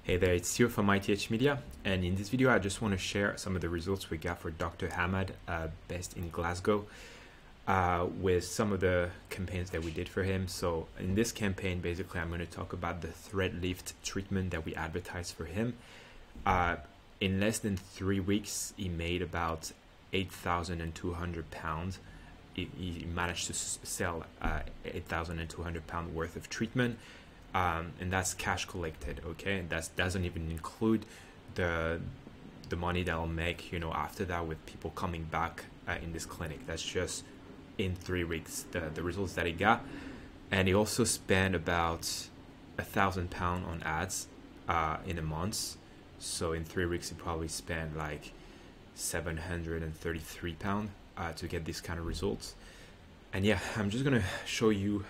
Hey there, it's Stuart from ITH Media, and in this video I just want to share some of the results we got for Dr. Hamad, based in Glasgow, with some of the campaigns that we did for him. So in this campaign, basically I'm going to talk about the thread lift treatment that we advertised for him. In less than 3 weeks, he made about £8,200. He managed to sell £8,200 worth of treatment. And that's cash collected, okay? And that doesn't even include the money that I'll make, after that with people coming back in this clinic. That's just in 3 weeks, the results that he got. And he also spent about £1,000 on ads in a month. So in 3 weeks, he probably spent like £733 to get these kind of results. And yeah, I'm just gonna show you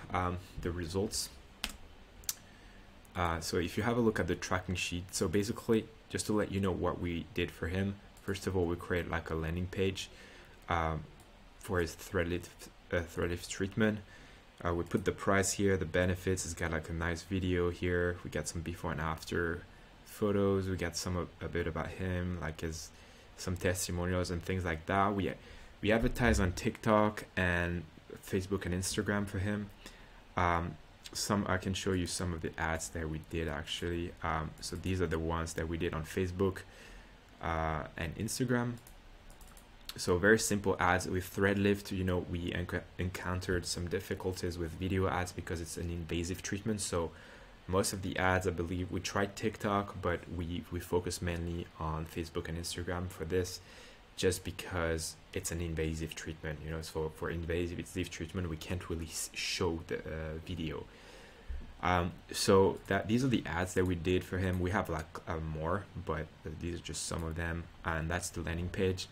the results. So if you have a look at the tracking sheet, so basically just to let you know what we did for him, first of all, we created like a landing page for his thread lift treatment. We put the price here, the benefits. It's got like a nice video here. We got some before and after photos. We got a bit about him, like some testimonials and things like that. We advertise on TikTok and Facebook and Instagram for him. I can show you some of the ads that we did actually. So these are the ones that we did on Facebook and Instagram. So very simple ads with Threadlift. We encountered some difficulties with video ads because it's an invasive treatment. So most of the ads, I believe, we tried TikTok, but we focus mainly on Facebook and Instagram for this, just because it's an invasive treatment. So for invasive treatment, we can't really show the video. So these are the ads that we did for him. We have like more, but these are just some of them, and that's the landing page.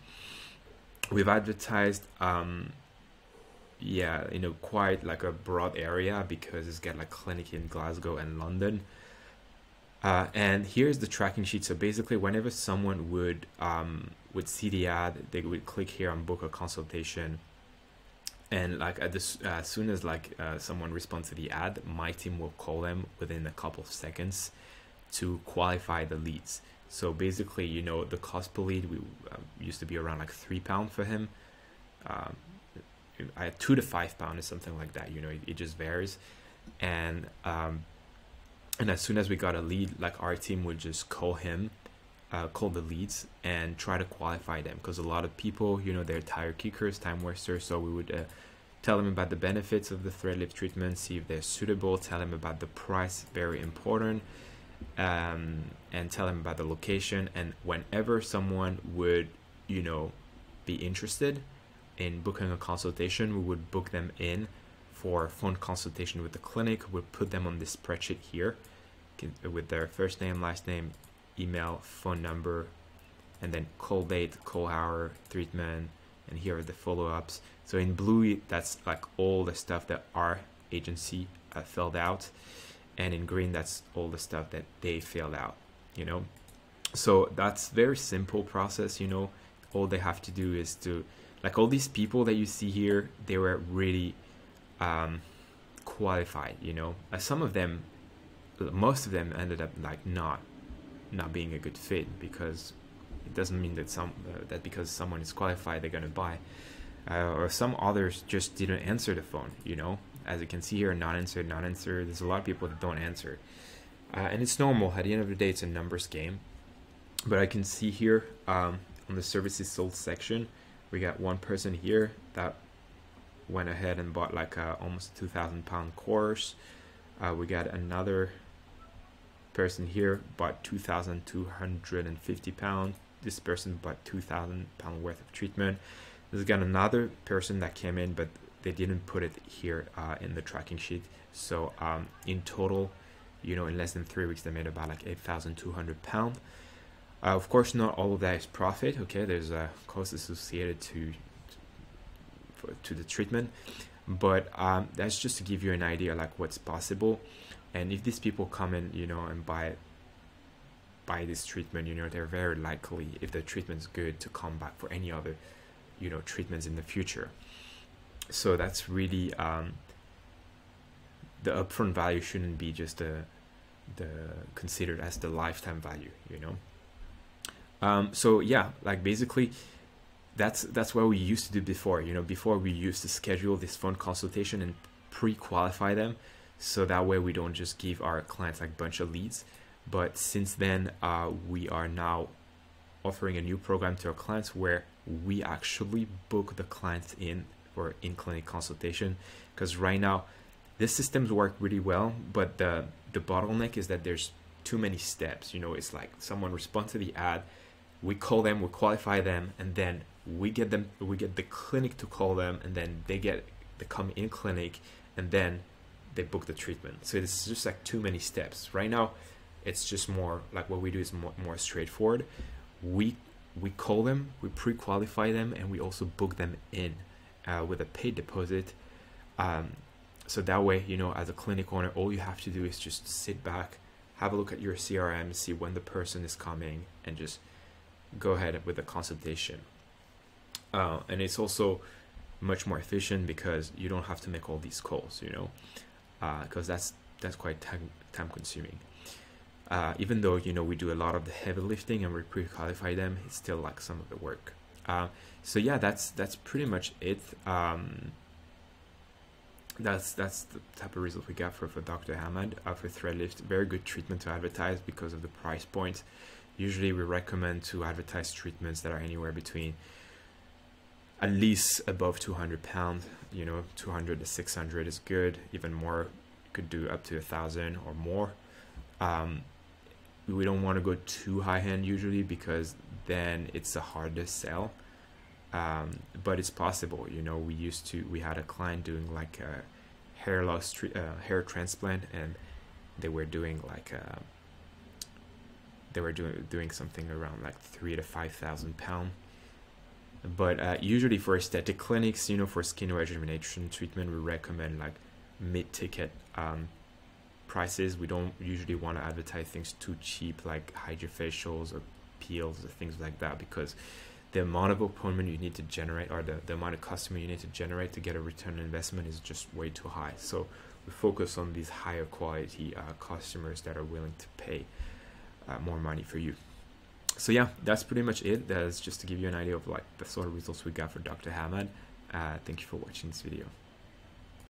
We've advertised quite like a broad area because it's got like clinic in Glasgow and London. And here's the tracking sheet. So basically whenever someone would see the ad, they would click here on book a consultation. And like as soon as someone responds to the ad, my team will call them within a couple of seconds to qualify the leads. So basically, the cost per lead used to be around like £3 for him. I had £2 to £5 or something like that. It just varies. And as soon as we got a lead, like our team would just call him, call the leads and try to qualify them, because a lot of people, they're tire kickers, time wasters. So we would tell them about the benefits of the thread lift treatment, see if they're suitable, tell them about the price, very important, and tell them about the location. And whenever someone would be interested in booking a consultation, we would book them in for a phone consultation with the clinic. We'll put them on this spreadsheet here with their first name, last name, email, phone number, and then call date, call hour, treatment, and here are the follow-ups. So in blue, that's like all the stuff that our agency filled out, and in green, that's all the stuff that they filled out. So that's very simple process. All they have to do is to, like, all these people that you see here, they were really qualified. Some of them, most of them ended up like not being a good fit, because it doesn't mean that that because someone is qualified they're gonna buy, or some others just didn't answer the phone. As you can see here, not answered. There's a lot of people that don't answer, and it's normal. At the end of the day, it's a numbers game. But I can see here on the services sold section, we got one person here that went ahead and bought like almost £2,000 course. We got another person here bought £2,250. This person bought £2,000 worth of treatment. There's got another person that came in, but they didn't put it here in the tracking sheet. So in total, in less than 3 weeks, they made about like £8,200. Of course, not all of that is profit. Okay, there's a cost associated to the treatment, but that's just to give you an idea like what's possible. And if these people come in, and buy this treatment, they're very likely, if the treatment's good, to come back for any other, treatments in the future. So that's really the upfront value shouldn't be just considered as the lifetime value, you know. So yeah, like basically that's what we used to do before. You know, before we used to schedule this phone consultation and pre-qualify them, so that way we don't just give our clients like a bunch of leads. But since then, we are now offering a new program to our clients where we actually book the clients in for in-clinic consultation. Because right now, this systems work really well, but the bottleneck is that there's too many steps. You know, it's like someone responds to the ad, we call them, we qualify them, and then we get the clinic to call them, and then they come in clinic, and then they book the treatment. So it's just like too many steps. Right now, it's just more like what we do is more straightforward. We call them, we pre-qualify them, and we also book them in with a paid deposit. So that way, you know, as a clinic owner, all you have to do is just sit back, have a look at your CRM, see when the person is coming, and just go ahead with the consultation. And it's also much more efficient because you don't have to make all these calls, you know, because that's quite time consuming. Even though, you know, we do a lot of the heavy lifting and we pre-qualify them, it's still like some of the work. So yeah, that's pretty much it. That's the type of result we got for Dr. Hamad for Threadlift. Very good treatment to advertise because of the price point. Usually we recommend to advertise treatments that are anywhere between at least above £200. You know, 200 to 600 is good. Even more, you could do up to 1,000 or more. We don't want to go too high end usually because then it's a harder sell. But it's possible. You know, we had a client doing like a hair loss hair transplant, and they were doing like doing something around like £3,000 to £5,000. But usually for aesthetic clinics, you know, for skin rejuvenation treatment, we recommend like mid-ticket prices. We don't usually want to advertise things too cheap like hydrofacials or peels or things like that, because the amount of appointment you need to generate, or the amount of customer you need to generate to get a return on investment, is just way too high. So we focus on these higher quality customers that are willing to pay more money for you. So yeah, that's pretty much it. That's just to give you an idea of like the sort of results we got for Dr. Hamad. Thank you for watching this video.